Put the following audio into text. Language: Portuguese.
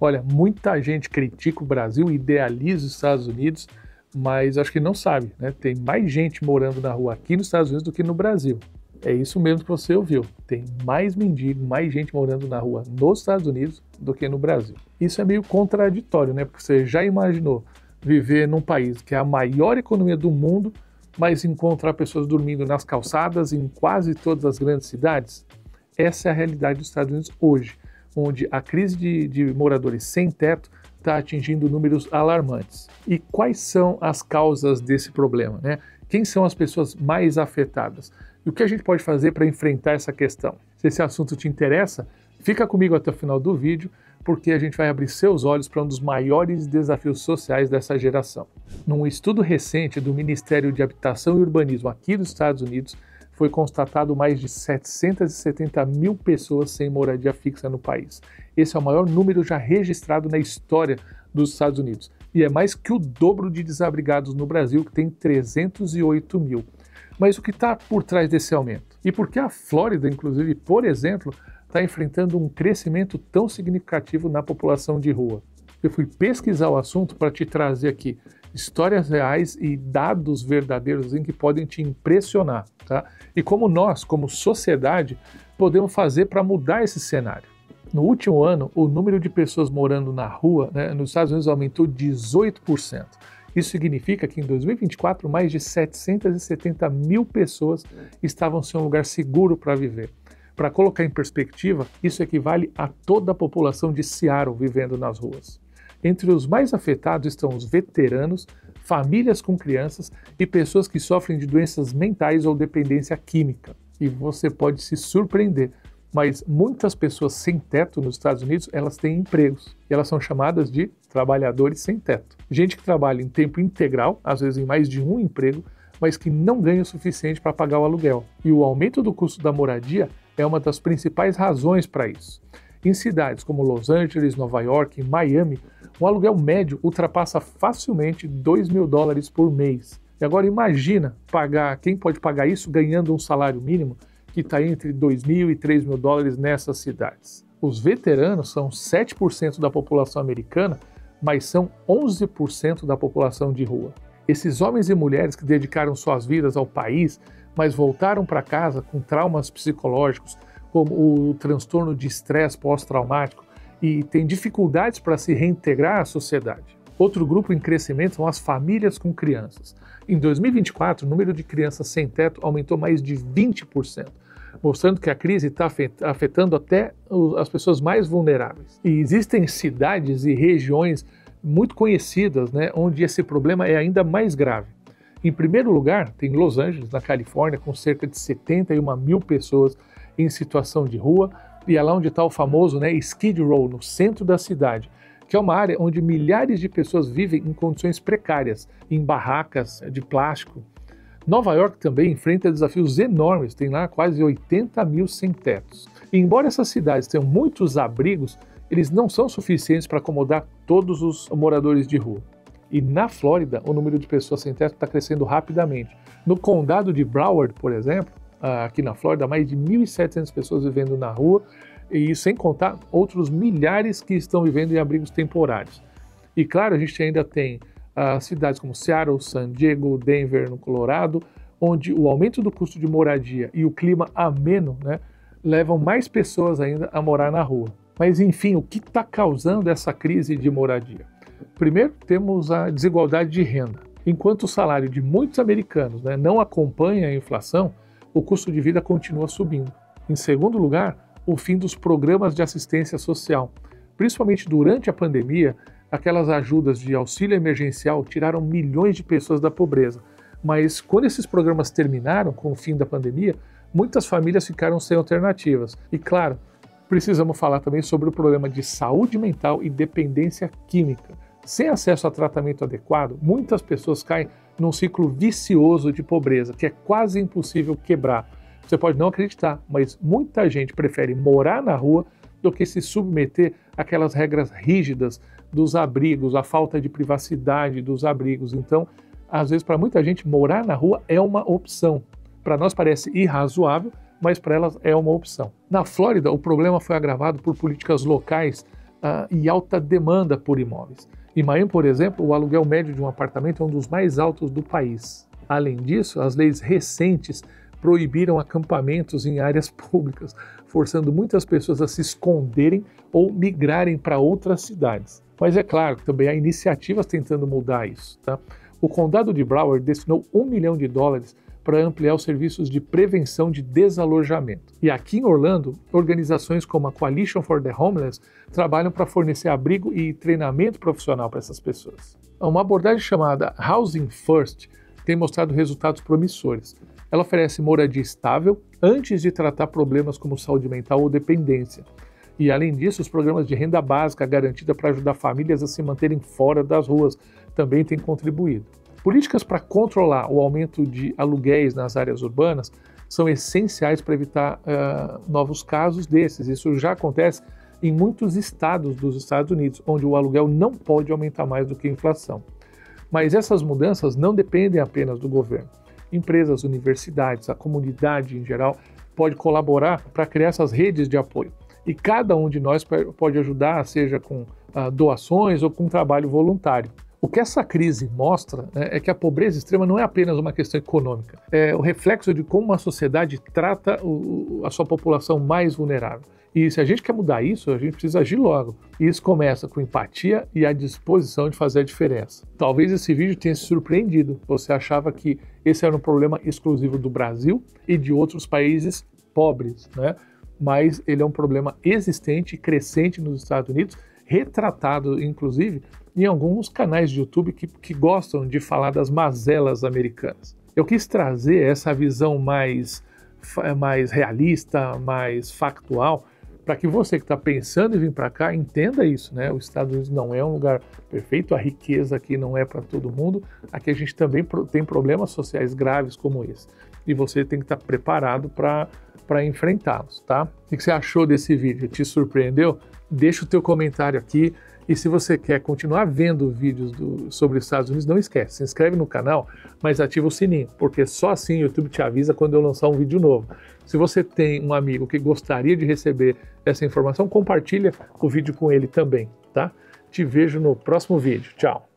Olha, muita gente critica o Brasil, idealiza os Estados Unidos, mas acho que não sabe, né? Tem mais gente morando na rua aqui nos Estados Unidos do que no Brasil. É isso mesmo que você ouviu. Tem mais mendigo, mais gente morando na rua nos Estados Unidos do que no Brasil. Isso é meio contraditório, né? Porque você já imaginou viver num país que é a maior economia do mundo, mas encontrar pessoas dormindo nas calçadas em quase todas as grandes cidades? Essa é a realidade dos Estados Unidos hoje, onde a crise de moradores sem teto está atingindo números alarmantes. E quais são as causas desse problema, né? Quem são as pessoas mais afetadas? E o que a gente pode fazer para enfrentar essa questão? Se esse assunto te interessa, fica comigo até o final do vídeo, porque a gente vai abrir seus olhos para um dos maiores desafios sociais dessa geração. Num estudo recente do Ministério de Habitação e Urbanismo aqui dos Estados Unidos, foi constatado mais de 770 mil pessoas sem moradia fixa no país. Esse é o maior número já registrado na história dos Estados Unidos. E é mais que o dobro de desabrigados no Brasil, que tem 308 mil. Mas o que está por trás desse aumento? E por que a Flórida, inclusive, por exemplo, está enfrentando um crescimento tão significativo na população de rua? Eu fui pesquisar o assunto para te trazer aqui histórias reais e dados verdadeiros em que podem te impressionar, tá? E como nós, como sociedade, podemos fazer para mudar esse cenário. No último ano, o número de pessoas morando na rua, né, nos Estados Unidos aumentou 18%. Isso significa que em 2024, mais de 770 mil pessoas estavam sem um lugar seguro para viver. Para colocar em perspectiva, isso equivale a toda a população de Seattle vivendo nas ruas. Entre os mais afetados estão os veteranos, famílias com crianças e pessoas que sofrem de doenças mentais ou dependência química. E você pode se surpreender, mas muitas pessoas sem teto nos Estados Unidos, elas têm empregos. E elas são chamadas de trabalhadores sem teto. Gente que trabalha em tempo integral, às vezes em mais de um emprego, mas que não ganha o suficiente para pagar o aluguel. E o aumento do custo da moradia é uma das principais razões para isso. Em cidades como Los Angeles, Nova York e Miami, o aluguel médio ultrapassa facilmente $2.000 por mês. E agora imagina quem pode pagar isso ganhando um salário mínimo que está entre $2.000 e $3.000 nessas cidades. Os veteranos são 7% da população americana, mas são 11% da população de rua. Esses homens e mulheres que dedicaram suas vidas ao país, mas voltaram para casa com traumas psicológicos, como o transtorno de estresse pós-traumático, e têm dificuldades para se reintegrar à sociedade. Outro grupo em crescimento são as famílias com crianças. Em 2024, o número de crianças sem teto aumentou mais de 20%, mostrando que a crise está afetando até as pessoas mais vulneráveis. E existem cidades e regiões muito conhecidas, né, onde esse problema é ainda mais grave. Em primeiro lugar, tem Los Angeles, na Califórnia, com cerca de 71 mil pessoas em situação de rua, e é lá onde está o famoso, né, Skid Row, no centro da cidade, que é uma área onde milhares de pessoas vivem em condições precárias, em barracas de plástico. Nova York também enfrenta desafios enormes, tem lá quase 80 mil sem-tetos. E embora essas cidades tenham muitos abrigos, eles não são suficientes para acomodar todos os moradores de rua. E na Flórida, o número de pessoas sem teto está crescendo rapidamente. No condado de Broward, por exemplo, aqui na Flórida, mais de 1.700 pessoas vivendo na rua, e sem contar outros milhares que estão vivendo em abrigos temporários. E claro, a gente ainda tem cidades como Seattle, San Diego, Denver, no Colorado, onde o aumento do custo de moradia e o clima ameno, né, levam mais pessoas ainda a morar na rua. Mas enfim, o que está causando essa crise de moradia? Primeiro, temos a desigualdade de renda. Enquanto o salário de muitos americanos, né, não acompanha a inflação, o custo de vida continua subindo. Em segundo lugar, o fim dos programas de assistência social. Principalmente durante a pandemia, aquelas ajudas de auxílio emergencial tiraram milhões de pessoas da pobreza. Mas quando esses programas terminaram com o fim da pandemia, muitas famílias ficaram sem alternativas. E claro, precisamos falar também sobre o problema de saúde mental e dependência química. Sem acesso a tratamento adequado, muitas pessoas caem num ciclo vicioso de pobreza, que é quase impossível quebrar. Você pode não acreditar, mas muita gente prefere morar na rua do que se submeter àquelas regras rígidas dos abrigos, a falta de privacidade dos abrigos. Então, às vezes, para muita gente, morar na rua é uma opção. Para nós parece irrazoável, mas para elas é uma opção. Na Flórida, o problema foi agravado por políticas locais e alta demanda por imóveis. Em Miami, por exemplo, o aluguel médio de um apartamento é um dos mais altos do país. Além disso, as leis recentes proibiram acampamentos em áreas públicas, forçando muitas pessoas a se esconderem ou migrarem para outras cidades. Mas é claro que também há iniciativas tentando mudar isso. Tá? O condado de Broward destinou $1 milhão para ampliar os serviços de prevenção de desalojamento. E aqui em Orlando, organizações como a Coalition for the Homeless trabalham para fornecer abrigo e treinamento profissional para essas pessoas. Uma abordagem chamada Housing First tem mostrado resultados promissores. Ela oferece moradia estável antes de tratar problemas como saúde mental ou dependência. E, além disso, os programas de renda básica garantida para ajudar famílias a se manterem fora das ruas também têm contribuído. Políticas para controlar o aumento de aluguéis nas áreas urbanas são essenciais para evitar novos casos desses. Isso já acontece em muitos estados dos Estados Unidos, onde o aluguel não pode aumentar mais do que a inflação. Mas essas mudanças não dependem apenas do governo. Empresas, universidades, a comunidade em geral pode colaborar para criar essas redes de apoio. E cada um de nós pode ajudar, seja com doações ou com trabalho voluntário. O que essa crise mostra é que a pobreza extrema não é apenas uma questão econômica, é o reflexo de como uma sociedade trata a sua população mais vulnerável. E se a gente quer mudar isso, a gente precisa agir logo. E isso começa com empatia e a disposição de fazer a diferença. Talvez esse vídeo tenha se surpreendido. Você achava que esse era um problema exclusivo do Brasil e de outros países pobres, né? Mas ele é um problema existente e crescente nos Estados Unidos, retratado, inclusive, em alguns canais de YouTube que gostam de falar das mazelas americanas. Eu quis trazer essa visão mais realista, mais factual, para que você que está pensando em vir para cá entenda isso, né? Os Estados Unidos não é um lugar perfeito, a riqueza aqui não é para todo mundo, aqui a gente também tem problemas sociais graves como esse, e você tem que estar preparado para enfrentá-los, tá? O que você achou desse vídeo? Te surpreendeu? Deixa o teu comentário aqui. E se você quer continuar vendo vídeos sobre os Estados Unidos, não esquece, se inscreve no canal, mas ativa o sininho, porque só assim o YouTube te avisa quando eu lançar um vídeo novo. Se você tem um amigo que gostaria de receber essa informação, compartilha o vídeo com ele também, tá? Te vejo no próximo vídeo. Tchau!